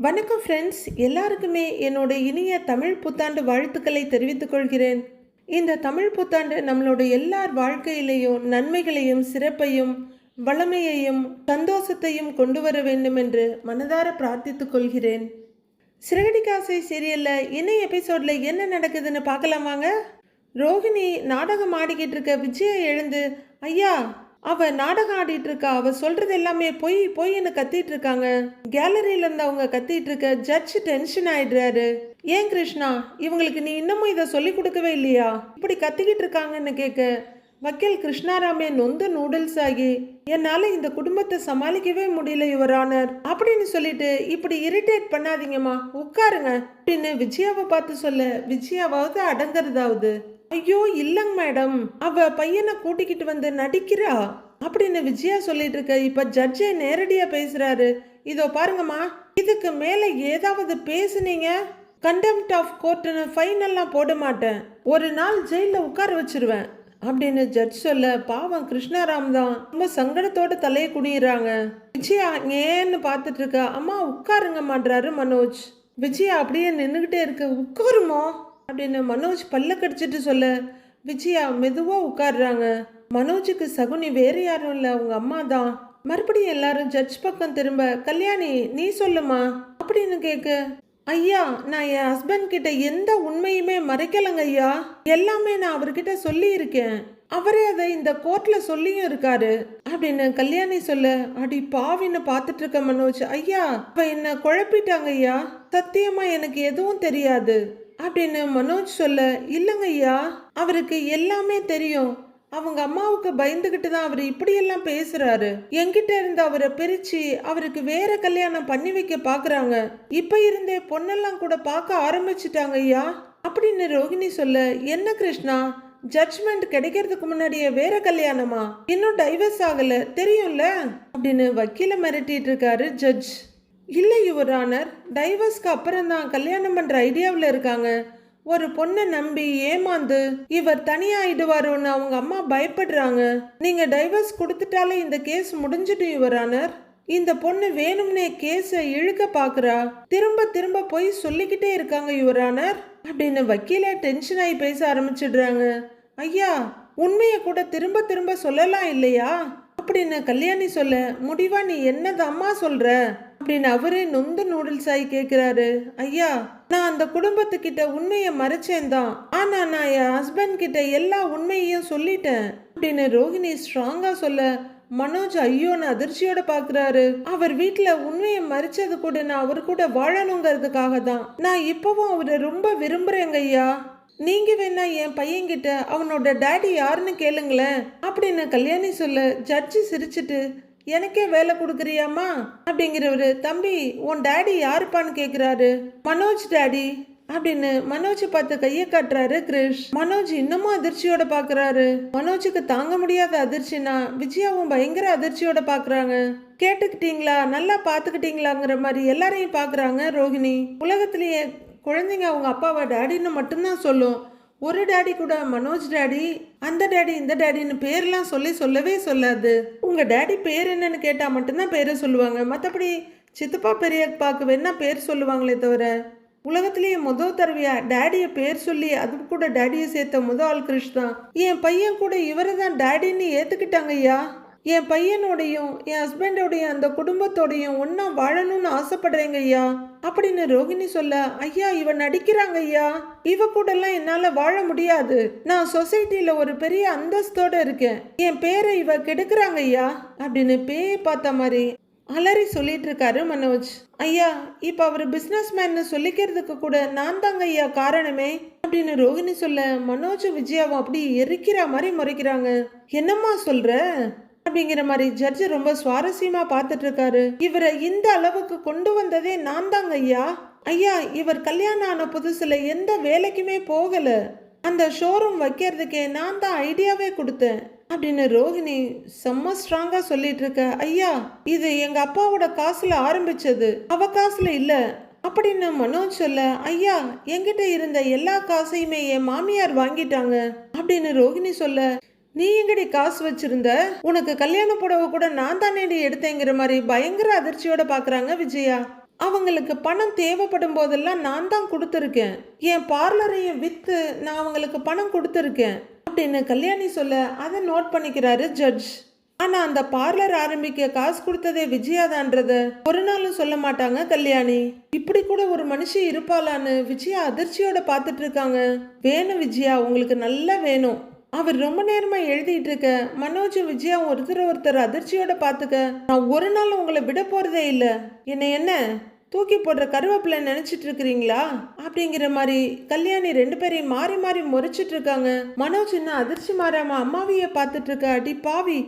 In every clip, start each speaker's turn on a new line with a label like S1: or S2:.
S1: வணக்கம் ஃப்ரெண்ட்ஸ், எல்லாருக்குமே என்னோட இனிய தமிழ் புத்தாண்டு வாழ்த்துக்களை தெரிவித்துக் கொள்கிறேன். இந்த தமிழ் புத்தாண்டு நம்மளோட எல்லார் வாழ்க்கையிலையும் நன்மைகளையும் சிறப்பையும் வளமையையும் சந்தோஷத்தையும் கொண்டு வர வேண்டும் என்று மனதார பிரார்த்தித்துக் கொள்கிறேன். சிறகடிக்காசை சீரியல்ல இன்னும் எபிசோட்ல என்ன நடக்குதுன்னு பார்க்கலாமாங்க? ரோஹிணி நாடகம் ஆடிக்கிட்டு இருக்க விஜயை எழுந்து, ஐயா அவ நாடகம் ஆடிட்டு இருக்கா, அவ சொல்றது எல்லாமே பொய் பொய்ன்னு கத்திட்டு இருக்காங்க. கேலரியில இருந்து அவங்க கத்திட்டு இருக்க ஜட்ஜ் டென்ஷன் ஆயிடுறாரு. ஏன் கிருஷ்ணா, இவங்களுக்கு நீ இன்னமும் இதை சொல்லி கொடுக்கவே இல்லையா? இப்படி கத்திக்கிட்டு இருக்காங்கன்னு கேட்க வக்கீல் கிருஷ்ணாராமே நொந்து நூடுல்ஸ் ஆகி, என்னால இந்த குடும்பத்தை சமாளிக்கவே முடியல யுவர் ஆனர் அப்படின்னு சொல்லிட்டு, இப்படி இரிட்டேட் பண்ணாதீங்கம்மா, உட்காருங்க அப்படின்னு விஜயாவை பார்த்து சொல்ல, விஜயாவாவது அடங்குறதாவது. ஐயோ இல்லங்க மேடம், அவ பையனை கூட்டிக்கிட்டு வந்து நடிக்கிறா அப்படின்னு விஜயா சொல்லிட்டு இருக்க. இப்ப ஜட்ஜே நேரடியா பேசுறாரு. இதோ பாருங்கம்மா, இதுக்கு மேல ஏதாவது பேசுனீங்க கண்டெம்ட் ஆஃப் கோர்ட்னு ஃபைனல்லாம் போட மாட்டேன், ஒரு நாள் ஜெயில உட்கார வச்சிருவேன் அப்படின்னு ஜட்ஜ் சொல்ல, பாவம் கிருஷ்ணாராம் தான் ரொம்ப சங்கடத்தோட தலையை குனிறாங்க. விஜயா ஏன்னு பார்த்துட்டு இருக்க. அம்மா உட்காருங்க மாட்டாரு மனோஜ். விஜயா அப்படியே நின்றுகிட்டே இருக்க. உட்காருமோ அப்படின்னு மனோஜ் பல்ல கடிச்சிட்டு சொல்ல, விஜயா மெதுவா உட்காடுறாங்க. மனோஜுக்கு சகுனி வேற யாரும் இல்லை, அவங்க அம்மா தான். மறுபடியும் எல்லாரும் ஜட்ஜ் பக்கம் திரும்ப, கல்யாணி நீ சொல்லுமா அப்படின்னு கேட்க, ஐயா நான் என் ஹஸ்பண்ட் கிட்ட எந்த உண்மையுமே மறைக்கலங்க ஐயா, எல்லாமே நான் அவர்கிட்ட சொல்லி இருக்கேன், அவரே அதை இந்த கோர்ட்ல சொல்லியும் இருக்காரு அப்படின்னு கல்யாணி சொல்ல, அடி பாவின்னு பார்த்துட்டு இருக்க மனோஜ், ஐயா அவ என்ன குழப்பிட்டாங்க ஐயா, சத்தியமா எனக்கு எதுவும் தெரியாது அப்படின்னு மனோஜ் சொல்ல, இல்லைங்க ஐயா அவருக்கு எல்லாமே தெரியும், அவங்க அம்மாவுக்கு பயந்துகிட்டு தான் அவர் இப்படியெல்லாம் பேசுறாரு, என்கிட்ட இருந்து அவரை பிரிச்சு அவருக்கு வேற கல்யாணம் பண்ணி வைக்க பாக்குறாங்க, இப்ப இருந்தே பொண்ணெல்லாம் கூட பார்க்க ஆரம்பிச்சுட்டாங்க ஐயா அப்படின்னு ரோஹிணி சொல்ல, என்ன கிருஷ்ணா ஜட்ஜ்மெண்ட் கிடைக்கிறதுக்கு முன்னாடியே வேற கல்யாணமா, இன்னும் டைவர்ஸ் ஆகல தெரியும்ல அப்படின்னு வக்கீல மிரட்டிட்டு இருக்காரு ஜட்ஜ். இல்லை யுவர் ஆனர், டைவர்ஸ்க்கு அப்புறம் தான் கல்யாணம் பண்ற ஐடியாவில் இருக்காங்க, ஒரு பொண்ணை நம்பி ஏமாந்து இவர் தனியாயிடுவாரோன்னு அவங்க அம்மா பயப்படுறாங்க, நீங்க டைவர்ஸ் கொடுத்துட்டாலே இந்த கேஸ் முடிஞ்சிட்டு யுவர் ஆனர், இந்த பொண்ணு வேணும்னே கேஸை இழுக்க பாக்குறா, திரும்ப திரும்ப போய் சொல்லிக்கிட்டே இருக்காங்க யுவர் ஆனர் அப்படின்னு வக்கீல டென்ஷன் ஆகி பேச ஆரம்பிச்சிடுறாங்க. ஐயா உண்மையை கூட திரும்ப திரும்ப சொல்லலாம் இல்லையா அப்படின்னு கல்யாணி சொல்ல, முடிவா நீ என்னது அம்மா சொல்ற அப்படின்னு அவரே நொந்து நூடுல்ஸ் ஆகி கேட்கிறாரு. ஐயா நான் அந்த குடும்பத்துக்கிட்ட உண்மையை மறைச்சேன் தான், ஆனா நான் என் ஹஸ்பண்ட் கிட்ட எல்லா உண்மையையும் சொல்லிட்டேன் அப்படின்னு ரோஹிணி ஸ்ட்ராங்கா சொல்ல, மனோஜ் ஐயோன்னு அதிர்ச்சியோட பாக்குறாரு. அவர் வீட்டுல உண்மையை மறைச்சது கூட நான் அவர் கூட வாழணுங்கிறதுக்காக தான், நான் இப்பவும் அவரை ரொம்ப விரும்புறேங்க ஐயா, நீங்க வேணா என் பையன்கிட்ட அவனோட டேடி யாருன்னு கேளுங்களேன் அப்படின்னு கல்யாணி சொல்ல, ஜட்ஜி சிரிச்சிட்டு, எனக்கே வேலை கொடுக்குறியாமா அப்படிங்கிறவரு, தம்பி உன் டேடி யாருப்பான்னு கேட்குறாரு. மனோஜ் டேடி அப்படின்னு மனோஜ் பார்த்து கையை காட்டுறாரு கிரிஷ். மனோஜ் இன்னமும் அதிர்ச்சியோட பாக்குறாரு. மனோஜுக்கு தாங்க முடியாத அதிர்ச்சினா விஜயாவும் பயங்கர அதிர்ச்சியோட பாக்குறாங்க. கேட்டுக்கிட்டீங்களா, நல்லா பாத்துக்கிட்டீங்களாங்கிற மாதிரி எல்லாரையும் பாக்குறாங்க ரோஹிணி. உலகத்திலேயே குழந்தைங்க அவங்க அப்பாவை டேடின்னு மட்டும்தான் சொல்லும், ஒரு டேடி கூட மனோஜ் டேடி அந்த டேடி இந்த டேடின்னு பேர்லாம் சொல்லவே சொல்லாது. உங்க டேடி பேர் என்னன்னு கேட்டா மட்டும்தான் பேரை சொல்லுவாங்க, மற்றபடி சித்தப்பா பெரியப்பாக்கு வேணா பேர் சொல்லுவாங்களே தவிர, உலகத்திலேயே முதல் தடவையா டேடியை பேர் சொல்லி அது கூட டேடியை சேர்த்த முதல் ஆள் கிருஷ் தான். என் பையன் கூட இவரை தான் டேடின்னு ஏத்துக்கிட்டாங்க ஐயா, என் பையனோடையும் என் ஹஸ்பண்டோடையும் அந்த குடும்பத்தோடையும் ஒன்னா வாழணும்னு ஆசைப்படுறேங்க ஐயா அப்படின்னு ரோஹிணி சொல்ல, ஐயா இவ நடிக்கிறாங்க ஐயா, இவ கூட எல்லாம் என்னால வாழ முடியாது, நான் சொசைட்டில ஒரு பெரிய அந்தஸ்தோட இருக்கேன், என் பேரை இவ கெடுக்கிறாங்க ஐயா அப்படின்னு பேயை பார்த்த மாதிரி அலறி சொல்லிட்டு இருக்காரு மனோஜ். ஐயா இப்ப அவர் பிசினஸ் மேன் சொல்லிக்கிறதுக்கு கூட நான் தாங்க ஐயா காரணமே அப்படின்னு ரோஹிணி சொல்ல, மனோஜ் விஜயாவும் அப்படி எரிக்கிற மாதிரி முறைக்கிறாங்க. என்னம்மா சொல்ற அப்படிங்கிற மாதிரி ஜட்ஜ் ரொம்ப சுவாரஸ்யமா பார்த்துட்டு இருக்காரு. இவரை இந்த அளவுக்கு கொண்டு வந்ததே நான் தாங்க ஐயா, ஐயா இவர் கல்யாணம் ஆன புதுசுல எந்த வேலைக்குமே போகல, அந்த ஷோரூம் வைக்கிறதுக்கே நான் தான் ஐடியாவே கொடுத்தேன் அப்படின்னு ரோஹிணி செம்ம ஸ்ட்ராங்கா சொல்லிட்டு இருக்க. ஐயா இது எங்க அப்பாவோட காசுல ஆரம்பிச்சது, அவ காசுல இல்ல அப்படின்னு மனோஜ் சொல்ல, ஐயா என்கிட்ட இருந்த எல்லா காசையுமே என் மாமியார் வாங்கிட்டாங்க அப்படின்னு ரோஹிணி சொல்ல, நீ எங்கடி காசு வச்சிருந்த, உனக்கு கல்யாண புடவை கூட நான் தானேடி எடுத்தேங்கிற மாதிரி பயங்கர அதிர்ச்சியோட பாக்குறாங்க விஜயா. அவங்களுக்கு பணம் தேவைப்படும் போதெல்லாம் நான் தான் கொடுத்துருக்கேன். என் பார்லரையும் விற்று நான் அவங்களுக்கு பணம் கொடுத்துருக்கேன் அப்படின்னு கல்யாணி சொல்ல அதை நோட் பண்ணிக்கிறாரு ஜட்ஜ். ஆனா அந்த பார்லர் ஆரம்பிக்க காசு கொடுத்ததே விஜயாதான்றத ஒரு நாளும் சொல்ல மாட்டாங்க கல்யாணி. இப்படி கூட ஒரு மனுஷி இருப்பாளான்னு விஜயா அதிர்ச்சியோட பார்த்துட்டு இருக்காங்க. வேணும் விஜயா, உங்களுக்கு நல்லா வேணும். அவர் ரொம்ப நேரமா எழுதிட்டு இருக்க மனோஜ் விஜயா ஒருத்தர் அதிர்ச்சியோட பார்த்துக்க. நான் ஒரு நாள் உங்களை விட போறதே இல்லை. என்ன தூக்கி போடுற கருவேப்பிலை நினைச்சிட்டு இருக்கிறீங்களா அப்படிங்கிற மாதிரி கல்யாணி ரெண்டு பேரையும் மாறி மாறி முறைச்சிட்டு இருக்காங்க. மனோஜ் இன்னும் அதிர்ச்சி மாறாம அம்மாவையே பார்த்துட்டு இருக்க. அடி பாவி,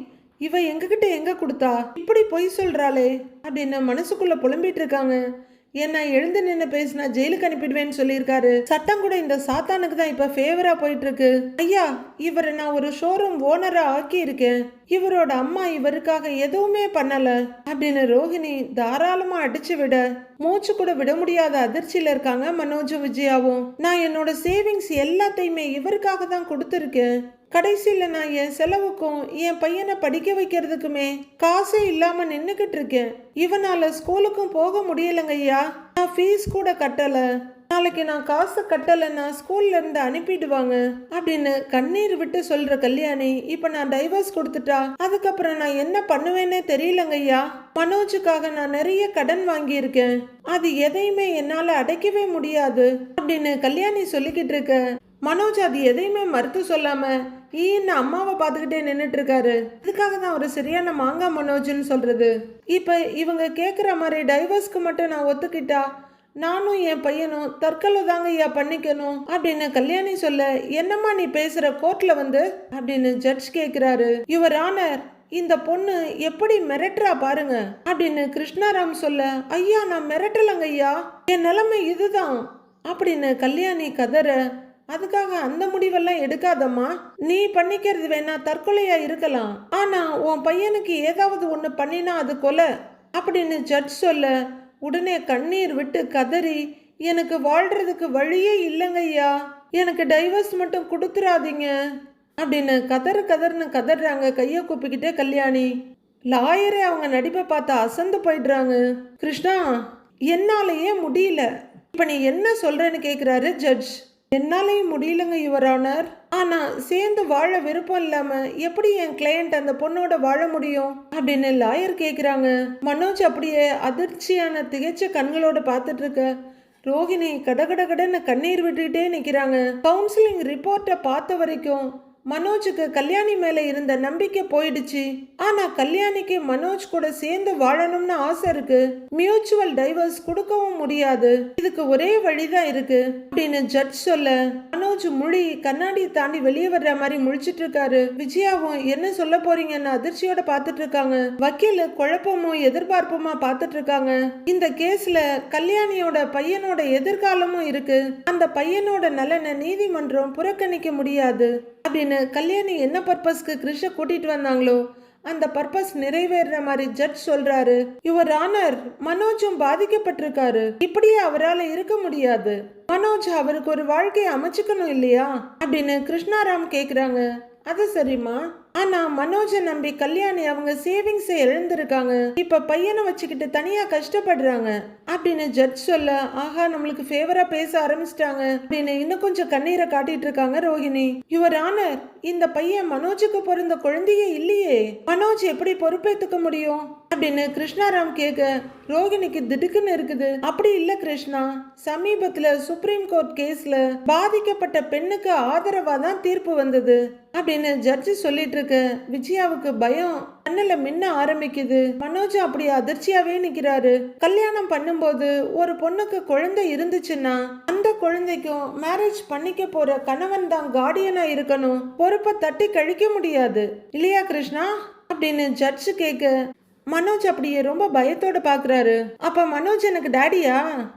S1: இவ எங்ககிட்ட எங்க கொடுத்தா, இப்படி பொய் சொல்றாளே அப்படின்னு மனசுக்குள்ள புலம்பிட்டு இருக்காங்க. ஏன்னா எழுந்து நின்று பேசினா ஜெயிலுக்கு அனுப்பிடுவேன்னு சொல்லியிருக்காரு. சட்டம் கூட இந்த சாத்தானுக்கு தான் இப்ப ஃபேவரா போயிட்டு இருக்கு. ஐயா, இவரை நான் ஒரு ஷோரூம் ஓனரா ஆக்கி இருக்கேன். இவரோட அம்மா இவருக்காக எதுவுமே பண்ணல அப்படின்னு ரோஹிணி தாராளமா அடிச்சு விட மூச்சு கூட விட முடியாத அதிர்ச்சியில இருக்காங்க மனோஜும் விஜயாவும். நான் என்னோட சேவிங்ஸ் எல்லாத்தையுமே இவருக்காக தான் கொடுத்துருக்கேன். கடைசியில நான் என் செலவுக்கும் என் பையனை படிக்க வைக்கிறதுக்குமே காசே இல்லாம நின்னுகிட்டு இருக்கேன். இவனால ஸ்கூலுக்கும் போக முடியலங்க ஐயா. நான் ஃபீஸ் கூட கட்டல. நாளைக்கு நான் காசு கட்டலைன்னா ஸ்கூல்ல இருந்து அனுப்பிடுவாங்க அப்படின்னு கண்ணீர் விட்டு சொல்ற கல்யாணி, இப்ப நான் டைவர்ஸ் கொடுத்துட்டா அதுக்கப்புறம் நான் என்ன பண்ணுவேன்னே தெரியலங்க ஐயா. மனோஜுக்காக நான் நிறைய கடன் வாங்கியிருக்கேன். அது எதையுமே என்னால அடைக்கவே முடியாது அப்படின்னு கல்யாணி சொல்லிக்கிட்டு இருக்க மனோஜ் அது எதையுமே மறுத்து சொல்லாம ஈன்னு அம்மாவை பார்த்துக்கிட்டே நின்றுட்டு இருக்காரு. இதுக்காக தான் ஒரு சரியான மாங்கா மனோஜ்னு சொல்றது. இப்ப இவங்க கேட்குற மாதிரி டைவர்ஸ்க்கு மட்டும் நான் ஒத்துக்கிட்டா நானும் என் பையனும் தற்கொலை தாங்க ஐயா பண்ணிக்கணும் அப்படின்னு கல்யாணி சொல்ல, என்னம்மா நீ பேசுற கோர்ட்ல வந்து அப்படின்னு ஜட்ஜ் கேட்கிறாரு. யுவர் ஆனர், இந்த பொண்ணு எப்படி மிரட்டுறா பாருங்க அப்படின்னு கிருஷ்ணாராம் சொல்ல, ஐயா நான் மிரட்டலங்க ஐயா, என் நிலைமை இதுதான் அப்படின்னு கல்யாணி கதற, அதுக்காக அந்த முடிவெல்லாம் எடுக்காதம்மா. நீ பண்ணிக்கிறது வேணா தற்கொலையா இருக்கலாம், ஆனா உன் பையனுக்கு ஏதாவது ஒண்ணு பண்ணினா அது கொலை அப்படின்னு ஜட்ஜ் சொல்ல, உடனே கண்ணீர் விட்டு கதறி, எனக்கு வாழ்றதுக்கு வழியே இல்லைங்க ஐயா, எனக்கு டைவர்ஸ் மட்டும் கொடுத்துறாதீங்க அப்படின்னு கதறுன்னு கதறாங்க கையை கூப்பிக்கிட்டே கல்யாணி. லாயரே அவங்க நடிப்பை பார்த்து அசந்து போயிடுறாங்க. கிருஷ்ணா, என்னாலேயே முடியல, இப்ப நீ என்ன சொல்றேன்னு கேட்குறாரு ஜட்ஜ். என்னாலேயும் முடியலங்க யுவர் ஆனர், ஆனா சேர்ந்து வாழ விருப்பம் இல்லாம எப்படி என் கிளையண்ட் அந்த பொண்ணோட வாழ முடியும் அப்படின்னு லாயர் கேக்குறாங்க. மனோஜ் அப்படியே அதிர்ச்சியான திகைச்ச கண்களோட பார்த்துட்டு இருக்க ரோஹிணி கடகடன்னு கண்ணீர் விட்டுட்டே நிக்கிறாங்க. கவுன்சிலிங் ரிப்போர்ட்டை பார்த்த வரைக்கும் மனோஜுக்கு கல்யாணி மேல இருந்த நம்பிக்கை போயிடுச்சு. ஆனா கல்யாணிக்கு மனோஜ் கூட சேர்ந்து வாழணும்னு ஆசை இருக்கு. மியூச்சுவல் டைவர்ஸ் கொடுக்கவும் முடியாது. இதுக்கு ஒரே வழிதான் இருக்கு அப்படின்னு ஜட்ஜ் சொல்ல, மனோஜ் முழி கண்ணாடியை தாண்டி வெளியே வர்ற மாதிரி முழிச்சிட்டு இருக்காரு. விஜயாவும் என்ன சொல்ல போறீங்கன்னு அதிர்ச்சியோட பார்த்துட்டு இருக்காங்க. வக்கீல் குழப்பமும் எதிர்பார்ப்புமா பார்த்துட்டு இருக்காங்க. இந்த கேஸ்ல கல்யாணியோட பையனோட எதிர்காலமும் இருக்கு. அந்த பையனோட நலனை நீதிமன்றம் புறக்கணிக்க முடியாது அப்படின்னு கல்யாணி என்ன பர்பஸ்க்கு கிருஷ்ண கூட்டிட்டு வந்தாங்களோ அந்த பர்பஸ் நிறைவேற மாதிரி ஜட்ஜ் சொல்றாரு. யுவர் ஆனர், மனோஜும் பாதிக்கப்பட்டிருக்காரு. இப்படியே அவரால் இருக்க முடியாது. மனோஜ் அவருக்கு ஒரு வாழ்க்கையை அமைச்சுக்கணும் இல்லையா அப்படின்னு கிருஷ்ணாராம் கேக்குறாங்க. அது சரிம்மா, ஆனா மனோஜை நம்பி கல்யாணி அவங்க சேவிங்ஸை இழந்திருக்காங்க. இப்ப பையனை வச்சுக்கிட்டு தனியா கஷ்டப்படுறாங்க அப்படின்னு ஜட்ஜ் சொல்ல, ஆஹா நம்மளுக்கு ஃபேவரா பேச ஆரம்பிச்சிட்டாங்க அப்படின்னு இன்னும் கொஞ்சம் கண்ணீரை காட்டிட்டு இருக்காங்க ரோஹிணி. யுவர் ஆனர், இந்த பையன் மனோஜுக்கு பிறந்த குழந்தையே இல்லையே, மனோஜ் எப்படி பொறுப்பேற்றுக்க முடியும் அப்படின்னு கிருஷ்ணாராம் கேட்க ரோஹிணிக்கு திடுக்குன்னு இருக்குது. அப்படி இல்ல கிருஷ்ணா, சமீபத்துல சுப்ரீம் கோர்ட் கேஸ்ல பாதிக்கப்பட்ட பெண்ணுக்கு ஆதரவா தான் தீர்ப்பு வந்தது அப்படின்னு ஜட்ஜி சொல்லிட்டு இருக்க விஜயாவுக்கு பயம் கண்ணுல மின்ன ஆரம்பிக்குது. மனோஜ் அப்படி அதிர்ச்சியாவே நிக்கிறாரு. கல்யாணம் பண்ணும்போது ஒரு பொண்ணுக்கு குழந்தை இருந்துச்சுன்னா அந்த குழந்தைக்கும் மேரேஜ் பண்ணிக்க போற கணவன் தான் கார்டியனா இருக்கணும், பொறுப்பை தட்டி கழிக்க முடியாது இல்லையா கிருஷ்ணா அப்படின்னு ஜட்ஜ் கேட்க மனோஜ் அப்படியே ரொம்ப பயத்தோட பாக்குறாரு. அப்ப மனோஜ் எனக்கு டாடியா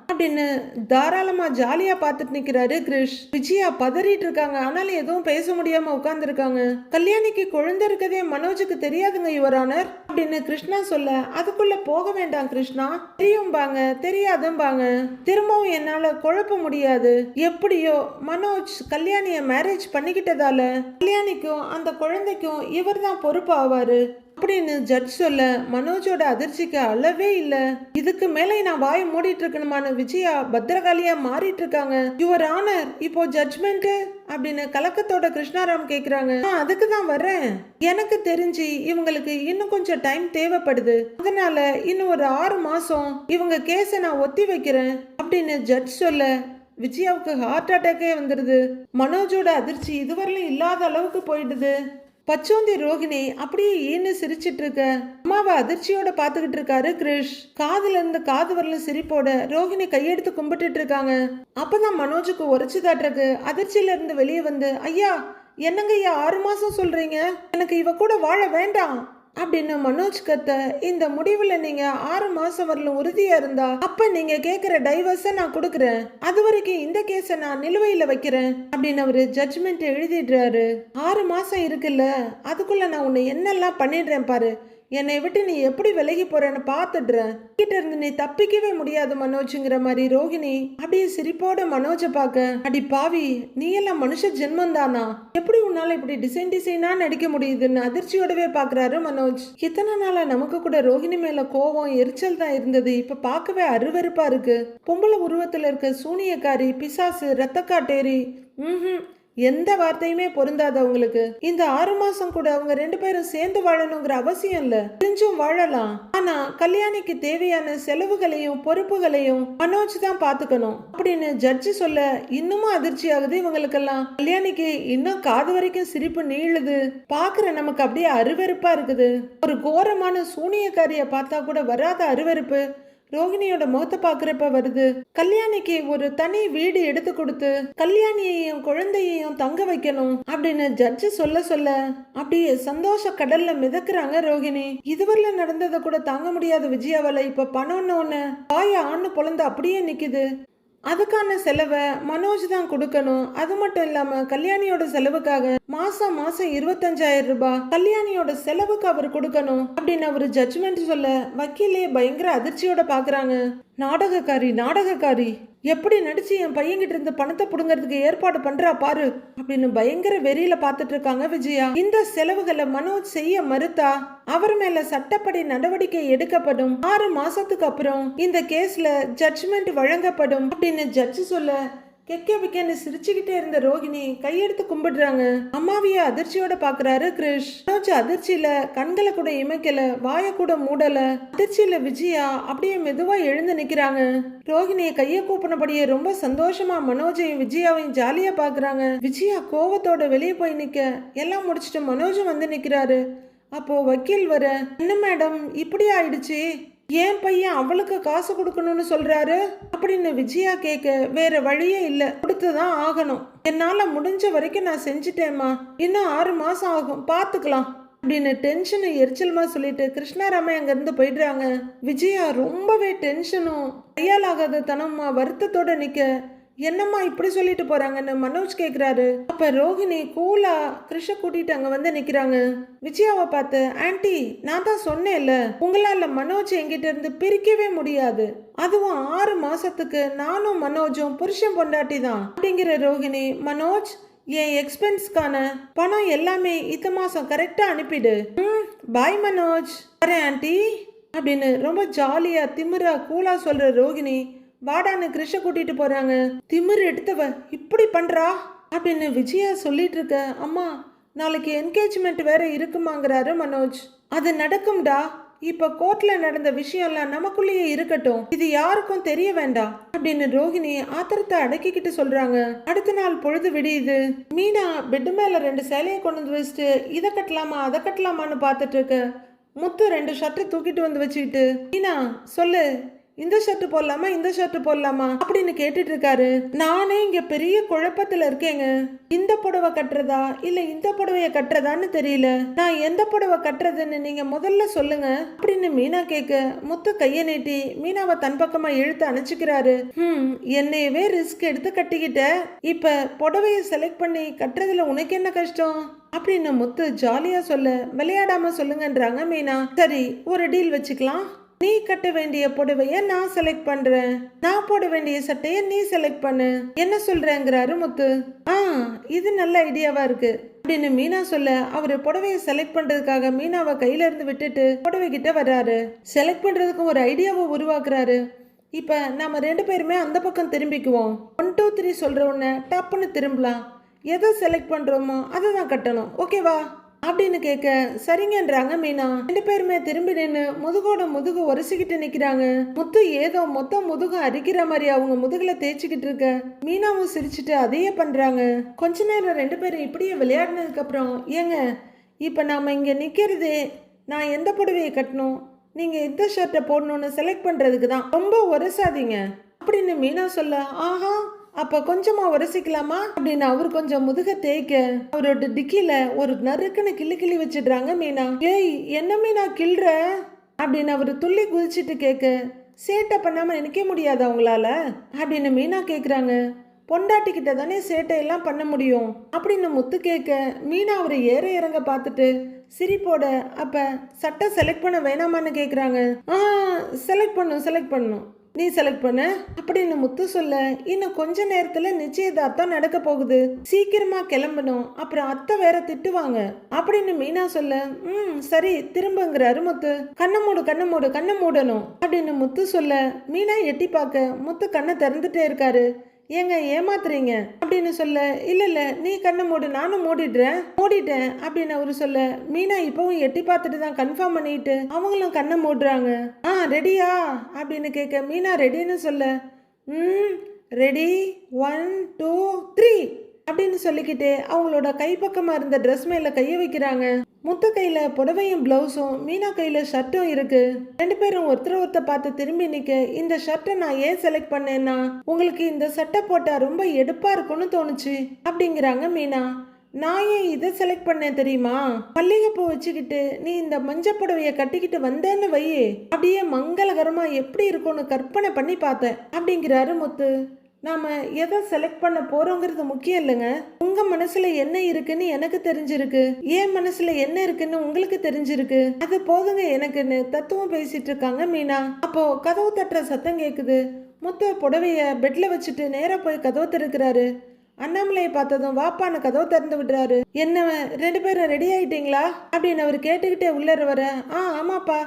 S1: அப்படின்னு தாராளமா ஜாலியா பார்த்துட்டு நிக்கிறாரு கிருஷ். விஜயா பதறிட்டு இருக்காங்க, ஆனாலும் எதுவும் பேச முடியாம உட்கார்ந்து இருக்காங்க. கல்யாணிக்கு குழந்தை இருக்கதே மனோஜுக்கு தெரியாதுங்க யுவர் ஆனர் அப்படின்னு கிருஷ்ணா சொல்ல, அதுக்குள்ள போக வேண்டாம் கிருஷ்ணா, தெரியும்பாங்க தெரியாதும்பாங்க, திரும்பவும் என்னால குழப்ப முடியாது. எப்படியோ மனோஜ் கல்யாணிய மேரேஜ் பண்ணிக்கிட்டதால கல்யாணிக்கும் அந்த குழந்தைக்கும் இவர் தான் பொறுப்பு ஆவாரு அப்படின்னு ஜட்ஜ் சொல்ல மனோஜோட அதிர்ச்சிக்கு அளவே இல்ல. இதுக்கு மேல நான் வாயை மூடிட்டு இருக்கணுமான விஜயா பத்திரகாளியா மாறிட்டு இருக்காங்க. யுவர் ஆனர், இப்போ ஜட்ஜ்மெண்ட் அப்படின்னு கலக்கத்தோட கிருஷ்ணாராம் கேக்குறாங்க. அதுக்கு தான் வர்றேன். எனக்கு தெரிஞ்சு இவங்களுக்கு இன்னும் கொஞ்சம் டைம் தேவைப்படுது. அதனால இன்னும் ஒரு 6 மாசம் இவங்க கேஸை நான் ஒத்தி வைக்கிறேன் அப்படின்னு ஜட்ஜ் சொல்ல விஜயாவுக்கு ஹார்ட் அட்டாக்கே வந்துடுது. மனோஜோட அதிர்ச்சி இதுவரையிலும் இல்லாத அளவுக்கு போயிடுது. பச்சோந்தி ரோகிணி அப்படியே ஈன்னு சிரிச்சிட்டு இருக்க அம்மாவை அதிர்ச்சியோட பாத்துக்கிட்டு இருக்காரு கிரிஷ். காதுல இருந்து காது வரல சிரிப்போட ரோகிணி கையெடுத்து கும்பிட்டுட்டு இருக்காங்க. அப்பதான் மனோஜுக்கு உரைச்சு தாட்டுறக்கு அதிர்ச்சியில இருந்து வெளியே வந்து, ஐயா என்னங்க ஐயா 6 மாசம் சொல்றீங்க, எனக்கு இவ கூட வாழ வேண்டாம் அப்படின்னு மனோஜ் கத்த, இந்த முடிவுல நீங்க 6 மாசம் வரலும் உறுதியா இருந்தா அப்ப நீங்க கேக்குற டைவர்ஸ நான் கொடுக்கறேன். அது வரைக்கும் இந்த கேஸ நான் நிலுவையில வைக்கிறேன் அப்படின்னு அவரு ஜட்ஜ்மெண்ட் எழுதிடுறாரு. 6 மாசம் இருக்குல்ல, அதுக்குள்ள நான் உன்னை என்னெல்லாம் பண்ணிடுறேன் பாரு. என்னை விட்டு நீ எப்படி விலகி போறேன்னு பாத்துடுறேன். கிட்ட இருந்து நீ தப்பிக்கவே முடியாது மனோஜ்ங்கிற மாதிரி ரோகிணி அப்படியே சிரிப்போட மனோஜை பார்க்க, அடி பாவி நீ எல்லாம் மனுஷ ஜென்மம் தானா, எப்படி உன்னால இப்படி டிசைனா நடிக்க முடியுதுன்னு அதிர்ச்சியோடவே பாக்குறாரு மனோஜ். இத்தனை நாளா நமக்கு கூட ரோகிணி மேல கோவம் எரிச்சல் தான் இருந்தது. இப்ப பார்க்கவே அருவருப்பா இருக்கு. பொம்பளை உருவத்துல இருக்க சூனியக்காரி, பிசாசு, ரத்தக்காட்டேரி, எந்த வார்த்தையுமே பொருந்தாத உங்களுக்கு இந்த 6 மாசம் கூட அவங்க 2 பேரும் சேர்ந்து வாழணுங்கிற அவசியம் இல்ல. பிரிஞ்சும் வாழலாம். ஆனா கல்யாணிக்கு தேவையான செலவுகளையும் பொறுப்புகளையும் மனோஜ் தான் பாத்துக்கணும் அப்படின்னு ஜட்ஜி சொல்ல இன்னமும் அதிர்ச்சி ஆகுது இவங்களுக்கெல்லாம். கல்யாணிக்கு இன்னும் காது வரைக்கும் சிரிப்பு நீளுது. பாக்குற நமக்கு அப்படியே அருவருப்பா இருக்குது. ஒரு கோரமான சூனியக்காரிய பார்த்தா கூட வராத அருவருப்பு ரோகிணியோட முகத்தை பாக்குறப்ப வருது. கல்யாணிக்கு ஒரு தனி வீடு எடுத்து கொடுத்து கல்யாணியையும் குழந்தையையும் தங்க வைக்கணும் அப்படின்னு ஜட்ஜு சொல்ல சொல்ல அப்படியே சந்தோஷ கடல்ல மிதக்குறாங்க ரோகிணி. இதுவரையில நடந்ததை கூட தாங்க முடியாத விஜயாவால இப்ப பணம்னு ஒண்ணு வாய ஆண்டு பொழந்து அப்படியே நிக்குது. அதுக்கான செலவை மனோஜ் தான் கொடுக்கணும். அது மட்டும் இல்லாம கல்யாணியோட செலவுக்காக மாசம் 25,000 ரூபாய் கல்யாணியோட செலவுக்கு அவர் கொடுக்கணும் அப்படின்னு அவரு ஜட்ஜ்மெண்ட் சொல்ல வக்கீலே பயங்கர அதிர்ச்சியோட பாக்குறாங்க. நாடகக்காரி எப்படி நடிச்சு என் பையன்கிட்ட இருந்து பணத்தை புடுங்கிறதுக்கு ஏற்பாடு பண்றா பாரு அப்படின்னு பயங்கர வெறியில பாத்துட்டு இருக்காங்க விஜயா. இந்த செலவுகளை மனோஜ் செய்ய மறுத்தா அவர் மேல சட்டப்படி நடவடிக்கை எடுக்கப்படும். 6 மாசத்துக்கு அப்புறம் இந்த கேஸ்ல ஜட்ஜ்மெண்ட் வழங்கப்படும் அப்படின்னு ஜட்ஜ் சொல்ல கெக்க பிக்கன்னு சிரிச்சுக்கிட்டே இருந்த ரோகிணி கையெடுத்து கும்பிடுறாங்க. அம்மாவிய அதிர்ச்சியோட பாக்குறாரு கிரிஷ். மனோஜ் அதிர்ச்சியில கண்களை கூட இமைக்கல, வாய கூட மூடல. அதிர்ச்சியில விஜயா அப்படியே மெதுவா எழுந்து நிக்கிறாங்க. ரோகிணிய கைய கூப்பினபடியே ரொம்ப சந்தோஷமா மனோஜையும் விஜயாவையும் ஜாலியா பாக்குறாங்க. விஜயா கோவத்தோட வெளியே போய் நிக்க எல்லாம் முடிச்சுட்டு மனோஜும் வந்து நிக்கிறாரு. அப்போ வக்கீல் வர, என்ன மேடம் இப்படி ஆயிடுச்சு, ஏன் பையன் அவளுக்கு காசு கொடுக்கணும்னு சொல்றாரு அப்படின்னு விஜயா கேட்க வேற வழியே இல்ல, கொடுத்துதான் ஆகணும். என்னால முடிஞ்ச வரைக்கும் நான் செஞ்சுட்டேம்மா, இன்னும் 6 மாசம் ஆகும் பாத்துக்கலாம் அப்படின்னு டென்ஷன் எரிச்சலுமா சொல்லிட்டு கிருஷ்ணாராமே அங்க இருந்து போயிடுறாங்க. விஜயா ரொம்பவே டென்ஷனும் கையால் ஆகாத தனமா வருத்தத்தோட நிக்க, என்னம்மா இப்படி சொல்லிட்டு போறாங்கன்னு மனோஜ் கேக்குறாரு. அப்ப ரோகிணி கூலா கிருஷ கூட்டிட்டு அங்க வந்து நிக்கிறாங்க. விஜயாவை பார்த்து, ஆன்ட்டி நான் தான் சொன்னேன்ல உங்களால மனோஜ் என்கிட்ட இருந்து பிரிக்கவே முடியாது, அதுவும் 6 மாசத்துக்கு நானும் மனோஜும் புருஷன் பொண்டாட்டி தான் அப்படிங்கிற ரோகிணி, மனோஜ் என் எக்ஸ்பென்ஸ்க்கான பணம் எல்லாமே இந்த மாசம் கரெக்டா அனுப்பிடு. பாய் மனோஜ், வரேன் ஆன்ட்டி அப்படின்னு ரொம்ப ஜாலியா திமிரா கூலா சொல்ற ரோகிணி வாடான்னு கிருஷ கூட்டிட்டு போறாங்க. திமிர் எடுத்தவ இப்படி பண்றா அப்படின்னு விஜயா சொல்லிட்டு இருக்க, அம்மா நாளைக்கு என்கேஜ்மெண்ட் வேற இருக்குமாங்கிறாரு மனோஜ். அது நடக்கும்டா, இப்ப கோர்ட்ல நடந்த விஷயம்லாம் நமக்குள்ளேயே இருக்கட்டும், இது யாருக்கும் தெரிய வேண்டாம் அப்படின்னு ரோகிணி ஆத்திரத்தை அடக்கிக்கிட்டு சொல்றாங்க. அடுத்த நாள் பொழுது விடியுது. மீனா பெட் மேல 2 சேலையை கொண்டு வந்து வச்சுட்டு இதை கட்டலாமா அதை கட்டலாமான்னு பாத்துட்டு இருக்க, முத்து 2 ஷர்ட்டை தூக்கிட்டு வந்து வச்சுக்கிட்டு, மீனா சொல்லு இந்த ஷர்ட் போடலாமா இந்த ஷர்ட் போடலாமா அப்படின்னு கேட்டுட்டு இருக்காரு. நானே இங்க பெரிய குழப்பத்துல இருக்கேங்க, இந்த புடவை கட்டுறதா இல்ல இந்த புடவைய கட்டுறதான்னு தெரியல, நான் எந்த புடவை கட்டுறதுன்னு நீங்க முதல்ல சொல்லுங்க அப்படின்னு மீனா கேட்க, முத்து கைய நீட்டி மீனாவை தன் பக்கமா இழுத்து அணைச்சுக்கிறாரு. என்னையவே ரிஸ்க் எடுத்து கட்டிக்கிட்ட, இப்ப புடவைய செலக்ட் பண்ணி கட்டுறதுல உனக்கு என்ன கஷ்டம் அப்படின்னு முத்து ஜாலியா சொல்ல, விளையாடாம சொல்லுங்கன்றாங்க மீனா. சரி ஒரு டீல் வச்சுக்கலாம், நீ கட்ட வேண்டிய புடவைய நான் செலக்ட் பண்றேன், நான் போட வேண்டிய சட்டைய நீ செலக்ட் பண்ணு, என்ன சொல்றேங்கிறாரு முத்து. இது நல்ல ஐடியாவா இருக்கு அப்படின்னு மீனா சொல்ல, அவரு புடவைய செலக்ட் பண்றதுக்காக மீனாவை கையில இருந்து விட்டுட்டு புடவை கிட்ட வர்றாரு. செலக்ட் பண்றதுக்கு ஒரு ஐடியாவை உருவாக்குறாரு. இப்ப நாம 2 பேருமே அந்த பக்கம் திரும்பிக்குவோம். 1 2 3 சொல்ற உடனே டப்புன்னு திரும்பலாம். எதை செலக்ட் பண்றோமோ அதை தான் கட்டணும், ஓகேவா அப்படின்னு கேட்க சரிங்கன்றாங்க மீனா. 2 பேருமே திரும்பி நின்று முதுகோட முதுகு உரசிக்கிட்டு நிக்கிறாங்க. முத்து ஏதோ மொத்தம் முதுகு அரிக்கிற மாதிரி அவங்க முதுகுல தேய்ச்சிக்கிட்டு இருக்க மீனாவும் சிரிச்சுட்டு அதையே பண்றாங்க. கொஞ்ச நேரம் 2 பேரும் இப்படியே விளையாடினதுக்கு அப்புறம், ஏங்க இப்ப நாம இங்க நிக்கிறதே நான் எந்த புடவையை கட்டணும், நீங்க எந்த ஷர்ட்டை போடணும்னு செலக்ட் பண்றதுக்கு தான், ரொம்ப உரசாதீங்க அப்படின்னு மீனா சொல்ல, ஆஹா அப்ப கொஞ்சமா உரசிக்கலாமா அப்படின்னு அவர் கொஞ்சம் முதுக தேய்க்க அவரோட டிக்கில ஒரு நறுக்குன்னு கிள்ளி வச்சிடுறாங்க மீனா. ஏய் என்ன மீனா கிள்ற அப்படின்னு அவரு துள்ளி குதிச்சுட்டு கேட்க, சேட்டை பண்ணாம நினைக்க முடியாது அவங்களால அப்படின்னு மீனா கேக்குறாங்க. பொண்டாட்டிக்கிட்ட தானே சேட்டையெல்லாம் பண்ண முடியும் அப்படின்னு முத்து கேட்க, மீனா அவரை ஏற இறங்க பார்த்துட்டு சிரிப்போட, அப்ப சட்டை செலக்ட் பண்ண வேணாமான்னு கேக்குறாங்க. செலக்ட் பண்ணும் நீ செலக்ட் பண்ண அப்படின்னு முத்து சொல்ல, இன்னும் கொஞ்ச நேரத்துல நிச்சயதார்த்தம் நடக்க போகுது, சீக்கிரமா கிளம்பணும், அப்புறம் அத்தை வேற திட்டுவாங்க அப்படின்னு மீனா சொல்ல, சரி திரும்புங்கிறாரு முத்து. கண்ணை மூடணும் அப்படின்னு முத்து சொல்ல, மீனா எட்டி பார்க்க முத்து கண்ணை திறந்துட்டே இருக்காரு. ஏங்க ஏமாத்துறீங்க அப்படின்னு சொல்ல, இல்ல நீ கண்ணை மூடு, நானும் மூடிட்டேன் அப்படின்னு அவரு சொல்ல, மீனா இப்பவும் எட்டி பார்த்துட்டு தான் கன்ஃபார்ம் பண்ணிட்டு அவங்களும் கண்ணை மூடுறாங்க. ரெடியா அப்படின்னு கேட்க, மீனா ரெடின்னு சொல்ல, ரெடி 1 2 3 அப்படின்னு சொல்லிக்கிட்டே அவங்களோட கைப்பக்கமா இருந்த ட்ரெஸ் மேல கைய வைக்கிறாங்க. முத்து கையில புடவையும் பிளவுஸும் மீனா கையில ஷர்ட்டும் இருக்கு. 2 பேரும் ஒருத்தர் பார்த்து திரும்பி நிக்க, இந்த ஷர்ட்டை நான் ஏன் செலக்ட் பண்ணேன்னா உங்களுக்கு இந்த சட்டை போட்டா ரொம்ப எடுப்பா இருக்கும்னு தோணுச்சு அப்படிங்கிறாங்க மீனா. நான் ஏன் இதை செலக்ட் பண்ணேன் தெரியுமா, மல்லிகைப்பூ வச்சுக்கிட்டு நீ இந்த மஞ்சள் புடவைய கட்டிக்கிட்டு வந்தேன்னு வையே, அப்படியே மங்களகரமா எப்படி இருக்கும்னு கற்பனை பண்ணி பார்த்தேன் அப்படிங்கிறாரு முத்து. நாம எதை செலக்ட் பண்ண போறோங்கிறது முக்கியம் இல்லைங்க, உங்க மனசுல என்ன இருக்குன்னு எனக்கு தெரிஞ்சிருக்கு, என் மனசுல என்ன இருக்குன்னு உங்களுக்கு தெரிஞ்சிருக்கு, அது போதுங்க எனக்குன்னு தத்துவம் பேசிட்டு இருக்காங்க மீனா. அப்போ கதவு தட்டுற சத்தம் கேக்குது. முத்து புடவைய பெட்ல வச்சுட்டு நேரா போய் கதவு திறக்கிறாரு. அண்ணாமலையை பார்த்ததும் வாப்பான கதவு திறந்து விடுறாரு. என்ன 2 பேரும் ரெடி ஆயிட்டீங்களா அப்படின்னு அவர் கேட்டுக்கிட்டே உள்ளர வர, ஆமாப்பா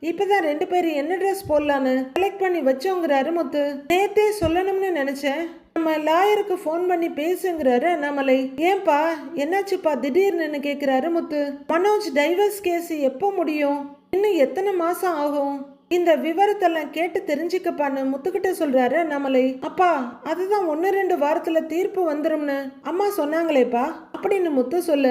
S1: இப்பதான் 2 பேரும் என்ன ட்ரெஸ் போடலான்னு செலக்ட் பண்ணி வச்சோங்கிறாரு முத்து. நேத்தே சொல்லணும்னு நினைச்சேன், நம்ம லாயருக்கு ஃபோன் பண்ணி பேசுங்கிறாரு அண்ணாமலை. ஏன்பா என்னாச்சுப்பா திடீர்னு கேக்குறாரு முத்து. மனோஜ் டைவர்ஸ் கேஸ் எப்போ முடியும், இன்னும் எத்தனை மாசம் ஆகும், இந்த விவரத்தெல்லாம் கேட்டு தெரிஞ்சுக்கப்பான்னு முத்துக்கிட்ட சொல்றாரு அண்ணாமலை. அப்பா அதுதான் 1 2 வாரத்துல தீர்ப்பு வந்துரும்னு அம்மா சொன்னாங்களேப்பா அப்படின்னு முத்து சொல்ல,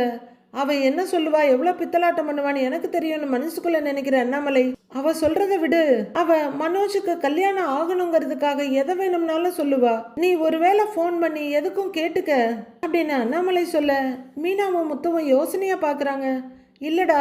S1: அவ என்ன சொல்லுவா எவ்வளவு பித்தலாட்டம் பண்ணுவான்னு எனக்கு தெரியும்னு மனசுக்குள்ள நினைக்கிற அண்ணாமலை, அவ சொல்றதை விடு, அவ மனோஜுக்கு கல்யாணம் ஆகணுங்கிறதுக்காக எதை வேணும்னாலும் சொல்லுவா, நீ ஒருவேளை ஃபோன் பண்ணி எதுக்கும் கேட்டுக்க அப்படின்னு அண்ணாமலை சொல்ல, மீனாவும் முத்துவும் யோசனையா பாக்குறாங்க. இல்லடா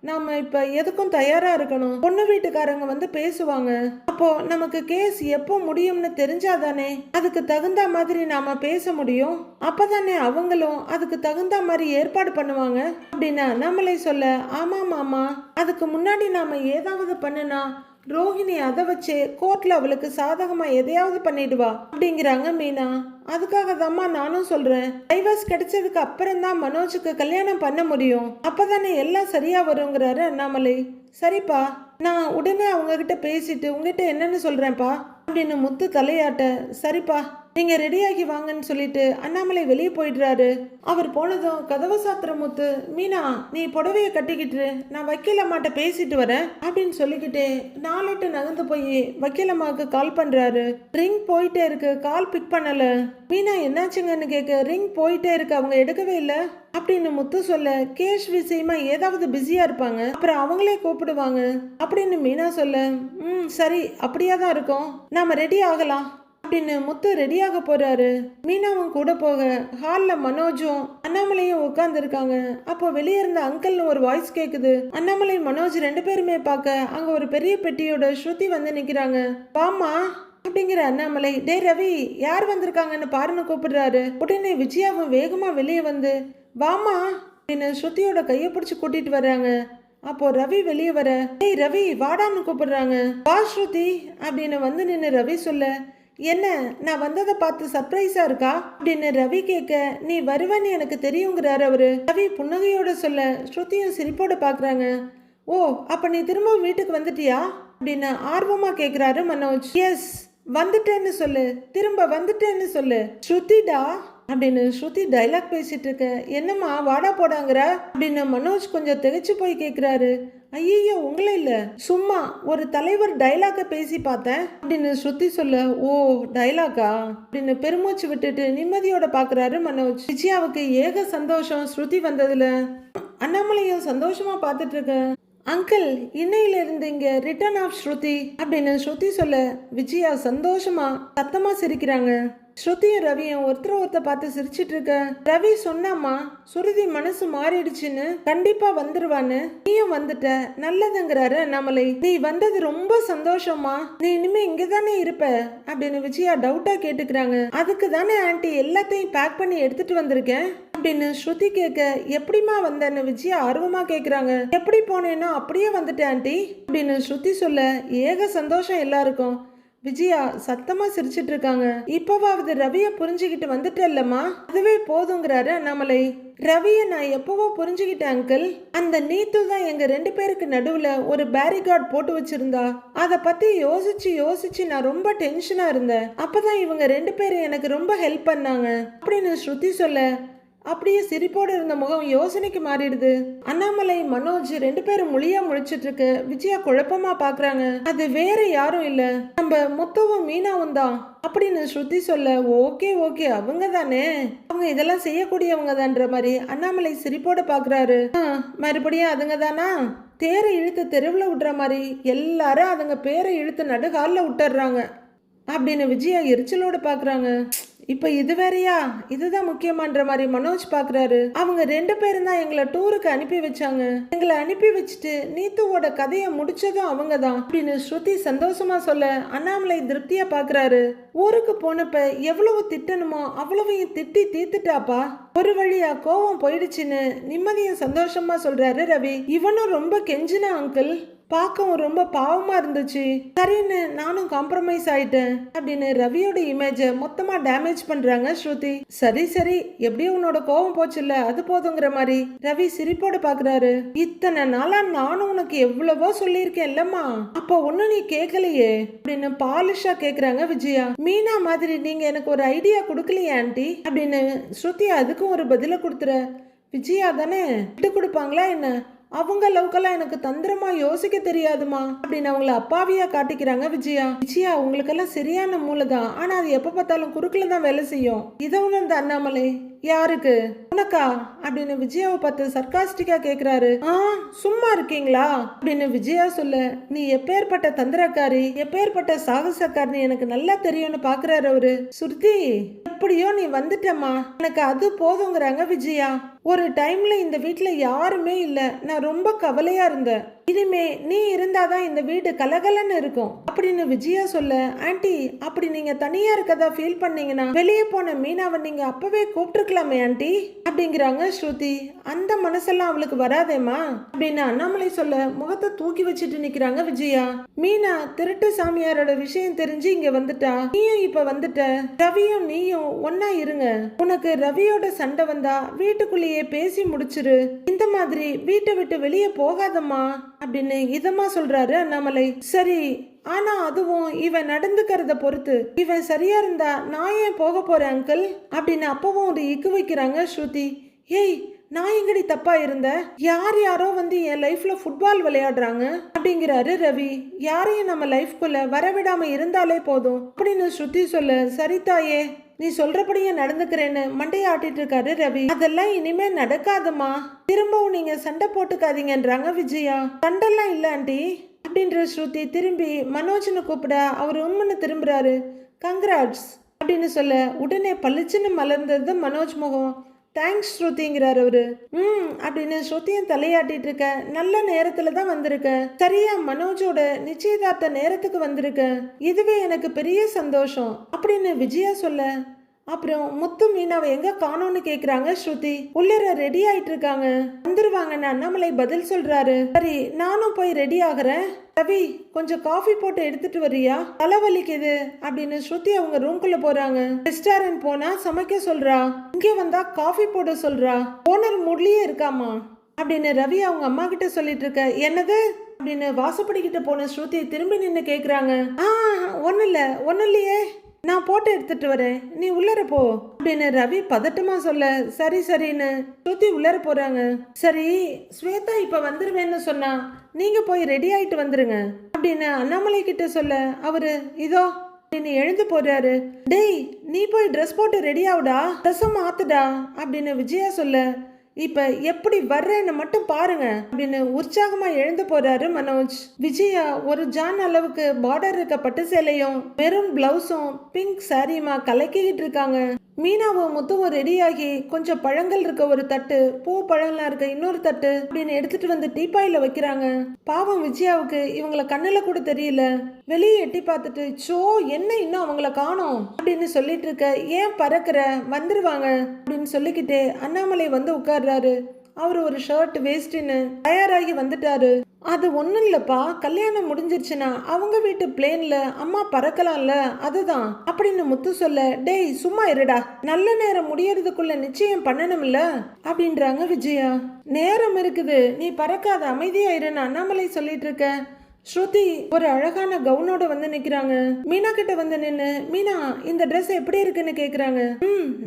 S1: நாம இப்ப எதுக்கும் தயாரா இருக்கணும், பொண்ணு வீட்டுக்காரங்க வந்து பேசுவாங்க, அப்போ நமக்கு கேஸ் எப்போ முடியும்னு தெரிஞ்சாதானே அதுக்கு தகுந்த மாதிரி நாம பேச முடியும், அப்பதானே அவங்களும் அதுக்கு தகுந்த மாதிரி ஏற்பாடு பண்ணுவாங்க அப்படின்னு அண்ணாமலை சொல்ல, ஆமா மாமா அதுக்கு முன்னாடி நாம ஏதாவது பண்ணுனா ரோஹிணி அதை வச்சு கோர்ட்ல அவளுக்கு சாதகமா எதையாவது பண்ணிடுவா அப்படிங்கிறாங்க மீனா. அதுக்காக தாம்மா நானும் சொல்றேன், டைவர்ஸ் கிடைச்சதுக்கு அப்புறம் தான் மனோஜுக்கு கல்யாணம் பண்ண முடியும், அப்பதானே எல்லாம் சரியா வருங்கிறாரு அண்ணாமலை. சரிப்பா நான் உடனே அவங்க கிட்ட பேசிட்டு உங்ககிட்ட என்னன்னு சொல்றேன்ப்பா அப்படின்னு முத்து தலையாட்ட, சரிப்பா நீங்க ரெடியாகி வாங்கன்னு சொல்லிட்டு அண்ணாமலை வெளியே போயிடுறாரு. அவர் போனதும் கதவை சாத்துற முத்து, மீனா நீ புடவைய கட்டிக்கிட்டு நான் வக்கீலம்மாட்ட பேசிட்டு வரேன் அப்படின்னு சொல்லிக்கிட்டே 4 8 நகர்ந்து போய் வக்கீலம்மாவுக்கு கால் பண்றாரு. ரிங் போயிட்டே இருக்கு, கால் பிக் பண்ணல. மீனா என்னாச்சுங்கன்னு கேட்க, ரிங் போயிட்டே இருக்கு அவங்க எடுக்கவே இல்லை அப்படின்னு முத்து சொல்ல, கேஷ் விஷயமா ஏதாவது பிஸியா இருப்பாங்க, அப்புறம் அவங்களே கூப்பிடுவாங்க அப்படின்னு மீனா சொல்ல, சரி அப்படியா தான் இருக்கும், நாம ரெடி ஆகலாம் அப்படின்னு முத்து ரெடியாக போறாரு. மீனாவும் கூட போக ஹால்ல மனோஜும் அண்ணாமலையும் உட்கார்ந்து இருக்காங்க. அப்போ வெளியே இருந்த அங்கிள்னு ஒரு வாய்ஸ் கேக்குது. அண்ணாமலை மனோஜ் 2 பேருமே பார்க்க அங்க ஒரு பெரிய பெட்டியோட ஸ்ருதி வந்து நிக்கிறாங்க. வாமா அப்படிங்கிற அண்ணாமலை, டே ரவி யார் வந்திருக்காங்கன்னு பாருன்னு கூப்பிடுறாரு. உடனே விஜயாவும் வேகமா வெளியே வந்து வாமா அப்படின்னு ஸ்ருதியோட கையை பிடிச்சு கூட்டிட்டு வர்றாங்க. அப்போ ரவி வெளியே வர, ஏய் ரவி வாடான்னு கூப்பிடுறாங்க. வா ஸ்ருதி அப்படின்னு வந்து நின்று ரவி சொல்ல, என்ன நான் வந்ததை பார்த்து சர்ப்ரைஸா இருக்கா அப்படின்னு ரவி கேட்க, நீ வருவன்னு எனக்கு தெரியுங்கிறாரு அவரு. ரவி புன்னகையோட சொல்ல ஸ்ருதியும் சிரிப்போட பாக்குறாங்க. ஓ அப்ப நீ திரும்ப வீட்டுக்கு வந்துட்டியா அப்படின்னு ஆர்வமா கேக்குறாரு மனோஜ். எஸ் வந்துட்டேன்னு சொல்லு, திரும்ப வந்துட்டேன்னு சொல்லு. ஸ்ருதிடா அப்படின்னு ஸ்ருதி டைலாக் பேசிட்டு இருக்க, என்னம்மா வாடா போடாங்கிற அப்படின்னு மனோஜ் கொஞ்சம் திகைச்சு போய் கேக்குறாரு. ஐயோ உங்களே இல்ல, சும்மா ஒரு தலைவர் டைலாக பேசி பார்த்தேன் அப்படின்னு ஸ்ருதி சொல்ல, ஓ டைலாகா அப்படின்னு பெருமூச்சு விட்டுட்டு நிம்மதியோட பாக்குறாரு மனோஜ். விஜயாவுக்கு ஏக சந்தோஷம் ஸ்ருதி வந்ததுல. அண்ணாமலையும் சந்தோஷமா பார்த்துட்டு இருக்க, அங்கிள் இன்னையில இருந்து இங்க ரிட்டர்ன் ஆஃப் ஸ்ருதி அப்படின்னு ஸ்ருதி சொல்ல விஜயா சந்தோஷமா சத்தமா சிரிக்கிறாங்க. ஸ்ருதியும் ரவியும் ஒருத்தர் பார்த்து சிரிச்சிட்டு இருக்க, ரவி சொன்னாமா சுருதி மனசு மாறிடுச்சுன்னு, கண்டிப்பா வந்துருவான்னு, நீயும் வந்துட்ட நல்லதுங்கிறாரு அண்ணாமலை. நீ வந்தது ரொம்ப சந்தோஷமா, நீ இனிமே இங்கதானே இருப்ப அப்படின்னு விஜயா டவுட்டா கேட்டுக்கிறாங்க. அதுக்கு தானே ஆண்டி எல்லாத்தையும் பேக் பண்ணி எடுத்துட்டு வந்திருக்கேன் அப்படின்னு ஸ்ருதி கேட்க, எப்படிமா வந்தேன்னு விஜயா ஆர்வமா கேக்குறாங்க. எப்படி போனேனோ அப்படியே வந்துட்டேன் ஆண்டி அப்படின்னு ஸ்ருதி சொல்ல ஏக சந்தோஷம் எல்லாருக்கும். விஜயா சத்தமா சிரிச்சிட்டு இருக்காங்க. இப்பவாவது ரவிய புரிஞ்சுக்கிட்டு வந்துட்டல்லம்மா, அதுவே போதுங்கிறாரு அண்ணாமலை. ரவிய நான் எப்பவோ புரிஞ்சுக்கிட்டேன் அங்கிள். அந்த நீத்து தான் எங்க 2 பேருக்கு நடுவுல ஒரு பேரிகார்ட் போட்டு வச்சிருந்தா. அத பத்தி யோசிச்சு நான் ரொம்ப டென்ஷனா இருந்தேன். அப்பதான் இவங்க 2 பேரும் எனக்கு ரொம்ப ஹெல்ப் பண்ணாங்க அப்படின்னு ஸ்ருதி சொல்ல அப்படியே சிரிப்போடு இருந்த முகம் யோசனைக்கு மாறிடுது. அண்ணாமலை மனோஜ் 2 பேரும் மொழியா முழிச்சிட்டு இருக்கு. விஜயா குழப்பமா பாக்குறாங்க. அது வேற யாரும் இல்ல, நம்ம முத்துவும் மீனாவும் தான் அப்படின்னு ஸ்ருதி சொல்ல, ஓகே அவங்க தானே, அவங்க இதெல்லாம் செய்யக்கூடியவங்க தான்ற மாதிரி அண்ணாமலை சிரிப்போட பாக்குறாரு. மறுபடியும் அதுங்க தானா, தேரை இழுத்து தெருவில் விடுற மாதிரி எல்லாரும் அதுங்க பேரை இழுத்து நடுகாலில் விட்டுறாங்க அப்படின்னு விஜயா எரிச்சலோட பாக்குறாங்க. இப்ப இது வேறையா, இதுதான் முக்கியமான்ற மாதிரி மனோஜ் பாக்குறாரு. அவங்க 2 பேரும் தான் எங்களை டூருக்கு அனுப்பி வச்சாங்க. எங்களை அனுப்பி வச்சுட்டு நீத்துவோட கதையை முடிச்சதும் அவங்க தான் அப்படின்னு ஸ்ருதி சந்தோஷமா சொல்ல அண்ணாமலை திருப்தியா பாக்குறாரு. ஊருக்கு போனப்ப எவ்வளவு திட்டணுமோ அவ்வளவையும் திட்டி தீர்த்துட்டாப்பா, ஒரு வழியா கோவம் போயிடுச்சுன்னு நிம்மதியும் சந்தோஷமா சொல்றாரு ரவி. இவனும் ரொம்ப கெஞ்சினா அங்கிள், பார்க்கவும் ரொம்ப பாவமா இருந்துச்சு, சரின்னு நானும் காம்ப்ரமைஸ் ஆயிட்டேன் அப்படின்னு ரவியோட இமேஜ மொத்தமா டேமேஜ் பண்றாங்க ஸ்ருதி. சரி எப்படியோ உன்னோட கோவம் போச்சுல்ல, அது போதுங்கிற மாதிரி ரவி சிரிப்போட பாக்குறாரு. இத்தனை நாளா நானும் உனக்கு எவ்வளவோ சொல்லியிருக்கேன் இல்லம்மா, அப்போ ஒண்ணு நீ கேட்கலையே அப்படின்னு பாலிஷா கேக்குறாங்க விஜயா. மீனா மாதிரி நீங்க எனக்கு ஒரு ஐடியா கொடுக்கலையே ஆண்டி அப்படின்னு ஸ்ருதி அதுக்கும் ஒரு பதில கொடுத்துற. விஜயா தானே விட்டு கொடுப்பாங்களா என்ன, அவங்க லவ்க்கெல்லாம் எனக்கு தந்திரமா யோசிக்க தெரியாதுமா அப்படின்னு அவங்கள அப்பாவியா காட்டிக்கிறாங்க விஜயா. விஜயா உங்களுக்கெல்லாம் சரியான மூளைதான், ஆனா அது எப்ப பார்த்தாலும் குறுக்குல தான் வேலை செய்யும். இதை உணர்ந்த அண்ணாமலை, யாருக்கு உனக்கா அப்படின்னு விஜயாவை பார்த்து சர்காஸ்டிக்கா கேக்குறாரு. சும்மா இருக்கீங்களா அப்படின்னு விஜயா சொல்ல, நீ எப்பேற்பட்ட தந்திரக்காரி எப்பேற்பட்ட சாகசக்காரி எனக்கு நல்லா தெரியும்னு பாக்குறாரு அவரு. சுருதி எப்படியோ நீ வந்துட்டம்மா, எனக்கு அது போதுங்கிறாங்க விஜயா. ஒரு டைம்ல இந்த வீட்டுல யாருமே இல்ல, நான் ரொம்ப கவலையா இருந்தேன், இனிமே நீ இருந்தாதான் இந்த வீடு கலகலன்னு இருக்கும் அப்படின்னு விஜயா சொல்ல, ஆண்டி அப்படி நீங்க தனியா இருக்கதா ஃபீல் பண்ணீங்கன்னா வெளியே போன மீனாவை நீங்க அப்பவே கூப்பிட்டுருக்கலாமே ஆண்டி அப்படிங்கிறாங்க ஸ்ருதி. அந்த மனசெல்லாம் அவளுக்கு வராதேமா அப்படின்னு அண்ணாமலை சொல்ல முகத்தை தூக்கி வச்சுட்டு நிக்கிறாங்க விஜயா. மீனா திருட்டு சாமியாரோட விஷயம் தெரிஞ்சு இங்க வந்துட்டா, நீயும் இப்ப வந்துட்ட, ரவியும் நீயும் ஒன்னா இருங்க, உனக்கு ரவியோட சண்டை வந்தா வீட்டுக்குள்ளேயே பேசி முடிச்சிரு, இந்த மாதிரி வீட்டை விட்டு வெளியே போகாதம்மா அப்படின்னு இதமா சொல்றாரு அண்ணாமலை. சரி, ஆனா அதுவும் இவன் நடந்துக்கிறத பொறுத்து, இவன் சரியா இருந்தா நான் ஏன் போக போறேன் அங்கிள் அப்படின்னு அப்பவும் ஒரு இக்கு வைக்கிறாங்க ஸ்ருதி. ஏய் நான் எங்கடி தப்பா இருந்தேன், யாரோ வந்து என் லைஃப்ல ஃபுட்பால் விளையாடுறாங்க அப்படிங்கிறாரு ரவி. யாரையும் நம்ம லைஃப்குள்ள வரவிடாம இருந்தாலே போதும் அப்படின்னு ஸ்ருதி சொல்ல, சரிதாயே நீ சொல்றபடியே நடந்துக்கிறேன்னு மண்டையை ஆட்டிட்டு இருக்காரு ரவி. அதெல்லாம் இனிமே நடக்காதுமா, திரும்பவும் நீங்க சண்டை போட்டுக்காதீங்கன்றாங்க விஜயா. சண்டைலாம் இல்ல ஆண்டி அப்படின்ற ஸ்ருதி திரும்பி மனோஜ்னு கூப்பிட அவர் உண்மைன்னு திரும்புறாரு. கங்க்ராட்ஸ் அப்படின்னு சொல்ல உடனே பளிச்சுன்னு மலர்ந்தது மனோஜ் முகம். தேங்க்ஸ் ஸ்ருதிங்கிறார் அவரு. அப்படின்னு ஸ்ருதியும் தலையாட்டிட்டு இருக்க, நல்ல நேரத்துல தான் வந்திருக்க, சரியா மனோஜோட நிச்சயதார்த்த நேரத்துக்கு வந்திருக்க, இதுவே எனக்கு பெரிய சந்தோஷம் அப்படின்னு விஜயா சொல்ல, அப்புறம் முத்து மீனாவை எங்க காணோம்னு கேக்குறாங்க ஸ்ருதி. உள்ளர ரெடி ஆயிட்டு இருக்காங்க, வந்துருவாங்கன்னு அண்ணாமலை பதில் சொல்றாரு. சரி நானும் போய் ரெடி ஆகுறேன். ரவி கொஞ்சம் காஃபி போட்டு எடுத்துட்டு வரியா, தலைவலிக்குது அப்படின்னு ஸ்ருதி அவங்க ரூம்குள்ள போறாங்க. ரெஸ்டாரண்ட் போனா சமைக்க சொல்றா, இங்கே வந்தா காஃபி போட சொல்றா, ஓனர் மூட்லயே இருக்காமா அப்படின்னு ரவி அவங்க அம்மா கிட்ட சொல்லிட்டு இருக்க. என்னது அப்படின்னு வாசப்படிக்கிட்ட போன ஸ்ருதி திரும்பி நின்று கேக்குறாங்க. ஒன்னும் இல்லையே, நான் போட்டு எடுத்துட்டு வரேன், நீ உள்ளர போ அப்படின்னு ரவி பதட்டமா சொல்ல. சரி சரின்னு ஸ்ருதி உள்ளர போறாங்க. சரி ஸ்வேதா இப்ப வந்துருவேன்னு சொன்னா நீங்க போய் ரெடி ஆயிட்டு வந்துருங்க அப்படின்னு அண்ணாமலை கிட்ட சொல்ல, அவரு இதோ அப்படின்னு எழுந்து போறாரு. டேய் நீ போய் ட்ரெஸ் போட்டு ரெடி ஆகுடா, ட்ரெஸ் மாத்துடா அப்படின்னு விஜயா சொல்ல, இப்ப எப்படி வர்றேன்னு மட்டும் பாருங்க அப்படின்னு உற்சாகமா எழுந்து போறாரு மனோஜ். விஜயா ஒரு ஜான் அளவுக்கு பார்டர் இருக்க பட்டு சேலையும் மெரூன் பிளவுஸும் பிங்க் சாரியுமா கலக்கிக்கிட்டு இருக்காங்க. மீனாவும் முத்துவும் ரெடியாகி கொஞ்சம் பழங்கள் இருக்க ஒரு தட்டு, பூ பழங்கள்லாம் இருக்க இன்னொரு தட்டு அப்படின்னு எடுத்துட்டு வந்து டீப்பாயில வைக்கிறாங்க. பாவம் விஜயாவுக்கு இவங்களை கண்ணுல கூட தெரியல. வெளியே எட்டி பார்த்துட்டு சோ என்ன இன்னும் அவங்கள காணோம் அப்படின்னு சொல்லிட்டு இருக்க. ஏன் பறக்குற, வந்துருவாங்க அப்படின்னு சொல்லிக்கிட்டே அண்ணாமலை வந்து உட்கார்றாரு. அவர் ஒரு ஷர்ட் வேஸ்டின்னு தயாராகி வந்துட்டாரு. அது ஒன்றும் இல்லைப்பா, கல்யாணம் முடிஞ்சிருச்சுன்னா அவங்க வீட்டு பிளேன்ல அம்மா பறக்கலாம்ல, அதுதான் அப்படின்னு முத்து சொல்ல. டேய் சும்மா இருடா, நல்ல நேரம் முடியறதுக்குள்ள நிச்சயம் பண்ணணும்ல அப்படின்றாங்க விஜயா. நேரம் இருக்குது, நீ பறக்காத, அமைதியா இருன்னு அண்ணாமலை சொல்லிட்டு இருக்க. ஸ்ருதி ஒரு அழகான கவுனோட வந்து நிக்கிறாங்க. மீனா கிட்ட வந்து நின்னு, மீனா இந்த ட்ரெஸ் எப்படி இருக்குன்னு கேக்குறாங்க.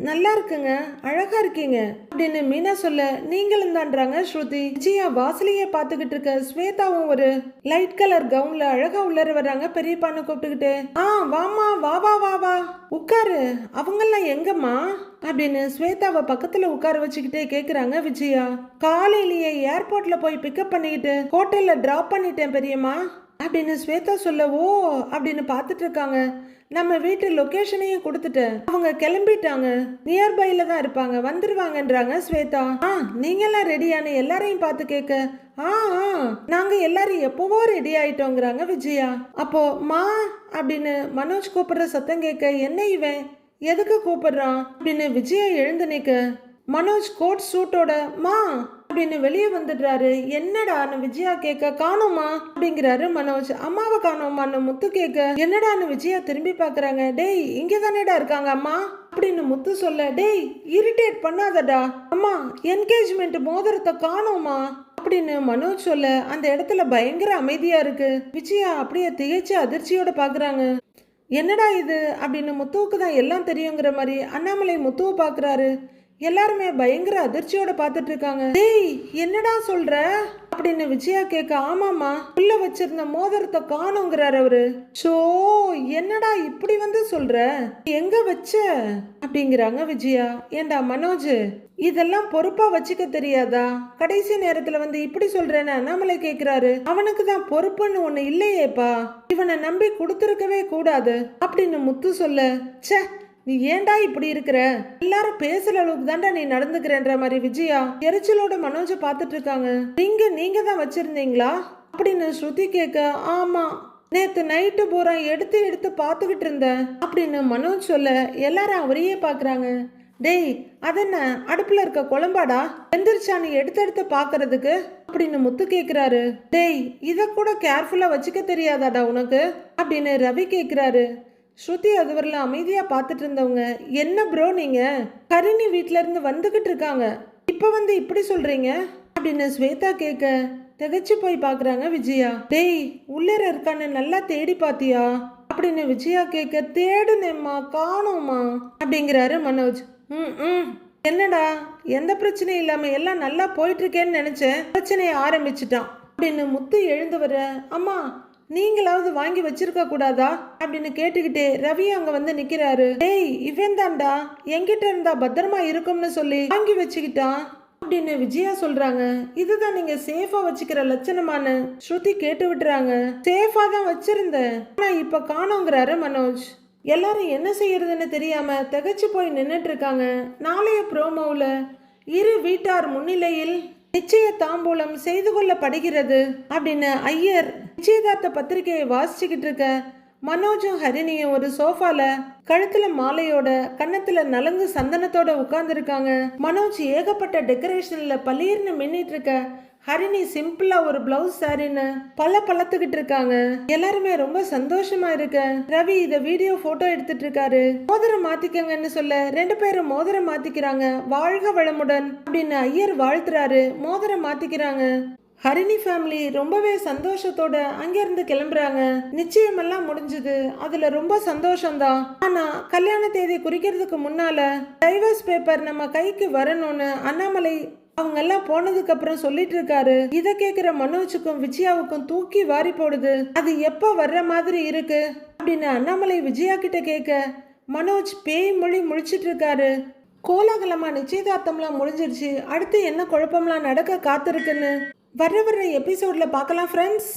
S1: நல்லா இருக்குங்க, அழகா இருக்கீங்க அப்படின்னு மீனா சொல்ல, நீங்களும் தான்றாங்க ஸ்ருதி. விஜயா வாசலையே பாத்துக்கிட்டு இருக்க. ஸ்வேதாவும் ஒரு லைட் கலர் கவுன்ல அழகா உள்ளர வர்றாங்க. பெரியப்பான்னு கூப்பிட்டுக்கிட்டு, வாமா வா வா வா வா உட்காரு, அவங்கெல்லாம் எங்கம்மா அப்படின்னு ஸ்வேதாவை பக்கத்துல உட்கார வச்சுக்கிட்டே கேக்குறாங்க விஜயா. காலையிலேயே ஏர்போர்ட்ல போய் பிக்கப் பண்ணிக்கிட்டு ஹோட்டல்ல டிராப் பண்ணிட்டேன் பெரியம்மா அப்படின்னு ஸ்வேதா சொல்ல. ஓ அப்படின்னு பாத்துட்டு இருக்காங்க. நம்ம வீட்டு லொகேஷனையும் கொடுத்துட்டேன், அவங்க கிளம்பிட்டாங்க, நியர்பைல தான் இருப்பாங்க, வந்துருவாங்கன்றாங்க ஸ்வேதா. நீங்க எல்லாம் ரெடியானு எல்லாரையும் பார்த்து கேட்க, நாங்க எல்லாரும் எப்பவோ ரெடி ஆயிட்டோங்கிறாங்க விஜயா. அப்போ மா அப்படின்னு மனோஜ் கூப்பிடுற சத்தம் கேட்க, என்ன இவன் எதுக்கு கூப்பிடுறான் அப்படின்னு விஜயா எழுந்து நிக்க. மனோஜ் கோட் சூட்டோட மா அப்படின்னு வெளியே வந்துடுறாரு. என்னடான்னு விஜயா கேட்க, காணோமா அப்படிங்கிறாரு மனோஜ். அம்மாவை காணோமான்னு முத்து கேட்க, என்னடான்னு விஜயா திரும்பி பாக்குறாங்க. டேய் இங்க தானேடா இருக்காங்க அம்மா அப்படின்னு முத்து சொல்ல. டேய் இரிட்டேட் பண்ணாதடா, அம்மா என்கேஜ்மெண்ட் மோதிரத்தை காணோமா அப்படின்னு மனோஜ் சொல்ல. அந்த இடத்துல பயங்கர அமைதியா இருக்கு. விஜயா அப்படியே திகைச்சு அதிர்ச்சியோட பாக்குறாங்க. என்னடா இது அப்படின்னு முத்துவுக்கு தான் எல்லாம் தெரியுங்கிற மாதிரி அண்ணாமலை முத்துவை பாக்குறாரு. எல்லாருமே பயங்கர அதிர்ச்சியோட பாத்துட்டு இருக்காங்க. டேய் என்னடா சொல்ற அப்படின்னு விஜயா கேட்க, ஆமாமா உள்ள வச்சிருந்த மோதிரத்தை காணுங்கிறாரு அவரு. சோ என்னடா இப்படி வந்து சொல்ற, எங்க வச்ச அப்படிங்கிறாங்க விஜயா. ஏண்டா மனோஜ் இதெல்லாம் பொறுப்பா வச்சுக்க தெரியாதா, கடைசி நேரத்துல வந்து இப்படி சொல்றேன்னு அண்ணாமலை கேக்குறாரு. அவனுக்கு தான் பொறுப்புன்னு ஒண்ணு இல்லையேப்பா, இவனை நம்பி கொடுத்துருக்கவே கூடாது அப்படின்னு முத்து சொல்ல. ச்சே நீ ஏண்டா இப்படி இருக்கிற, எல்லாரும் பேசுற அளவுக்கு தாண்டா நீ நடந்துக்கிறன்ற மாதிரி விஜயா எரிச்சலோட மனோஜை பார்த்துட்டு இருக்காங்க. நீங்க தான் வச்சிருந்தீங்களா அப்படின்னு ஸ்ருதி கேட்க, ஆமா நேத்து நைட்டு பூரா எடுத்து பார்த்துக்கிட்டு இருந்தேன் அப்படின்னு மனோஜ் சொல்ல. எல்லாரும் அவரையே பாக்குறாங்க. டேய் அதென்ன அடுப்புல இருக்க குழம்பாடா, எந்திரிச்சானு எடுத்து பாக்குறதுக்கு அப்படின்னு முத்து கேக்குறாரு. டேய் இத கூட கேர்ஃபுல்லா வச்சுக்க தெரியாதாடா உனக்கு அப்படின்னு ரவி கேக்குறாரு. ஸ்ருதி அதுவரில் அமைதியா பார்த்துட்டு இருந்தவங்க, என்ன ப்ரோ நீங்க கரிணி வீட்ல இருந்து வந்துகிட்டு இருக்காங்க, இப்ப வந்து இப்படி சொல்றீங்க அப்படின்னு ஸ்வேதா கேட்க திகைச்சு போய் பாக்குறாங்க விஜயா. டேய் உள்ளர இருக்கான்னு நல்லா தேடி பாத்தியா அப்படின்னு விஜயா கேட்க, தேடுனேம்மா காணோமா அப்படிங்கிறாரு மனோஜ். என்னடா எந்த பிரச்சனையும் இல்லாம எல்லாம் நல்லா போயிட்டு இருக்கேன்னு நினைச்சேன், பிரச்சனையை ஆரம்பிச்சுட்டான் அப்படின்னு முத்து எழுந்து வர. அம்மா நீங்களாவது வாங்கி வச்சிருக்க கூடாதா அப்படின்னு கேட்டுக்கிட்டே ரவி அங்க வந்து நிக்கிறாரு. டேய் இவன் தான்டா என்கிட்ட இருந்தா பத்திரமா இருக்கும்னு சொல்லி வாங்கி வச்சுக்கிட்டான் அப்படின்னு விஜயா சொல்றாங்க. இதுதான் நீங்க சேஃபா வச்சுக்கிற லட்சணமானு ஸ்ருதி கேட்டு விட்டுறாங்க. சேஃபா தான் வச்சிருந்தேன், ஆனா இப்ப காணோங்கிறாரு மனோஜ். எல்லாரும் என்ன செய்யறதுன்னு தெரியாம திகைச்சு போய் நின்னுட்டு இருக்காங்க. நாளைய ப்ரோமோல இரு வீட்டார் முன்னிலையில் நிச்சய தாம்பூலம் செய்து கொள்ளப்படுகிறது அப்படின்னு ஐயர் நிச்சயதார்த்த பத்திரிகையை வாசிச்சுக்கிட்டு இருக்க. மனோஜும் ஹரிணியும் ஒரு சோஃபால கழுத்துல மாலையோட கன்னத்துல நலங்கு சந்தனத்தோட உட்கார்ந்துருக்காங்க. மனோஜ் ஏகப்பட்ட டெக்கரேஷன்ல பளீர்னு மின்னிட்டு இருக்க, ஹரிணி சிம்பிளா ஒரு பிளவுஸ் சாரின்னு பழத்துக்கிட்டு இருக்காங்க. எல்லாருமே ரொம்ப சந்தோஷமா இருக்க. ரவி இத வீடியோ போட்டோ எடுத்துட்டு இருக்காரு. மோதிரம் மாத்திக்கங்கன்னு சொல்ல 2 பேரும் மோதிரம் மாத்திக்கிறாங்க. வாழ்க வளமுடன் அப்படின்னு ஐயர் வாழ்த்துறாரு. மோதிரம் மாத்திக்கிறாங்க. ஹரிணி ஃபேமிலி ரொம்பவே சந்தோஷத்தோட அங்கிருந்து கிளம்புறாங்க. நிச்சயமெல்லாம் முடிஞ்சது. அதுல ரொம்ப சந்தோஷம்தான். ஆனா கல்யாண தேதி குறிக்கிறதுக்கு முன்னால டைவர்ஸ் பேப்பர் நம்ம கைக்கு வரணும்னு அண்ணாமலை அவங்க எல்லாம் போனதுக்கு அப்புறம் சொல்லிட்டு இருக்காரு. இத கேக்குற மனோஜுக்கும் விஜயாவுக்கும் தூக்கி வாரி போடுது. அது எப்ப வர்ற மாதிரி இருக்கு அப்படின்னு அண்ணாமலை விஜயா கிட்ட கேட்க, மனோஜ் பேய் மொழி முழிச்சிட்டு இருக்காரு. கோலாகலமா நிச்சயதார்த்தம்லாம் முடிஞ்சிருச்சு. அடுத்து என்ன குழப்பம்லாம் நடக்க காத்திருக்குன்னு வர்ற எபிசோட்ல பார்க்கலாம் ஃப்ரெண்ட்ஸ்.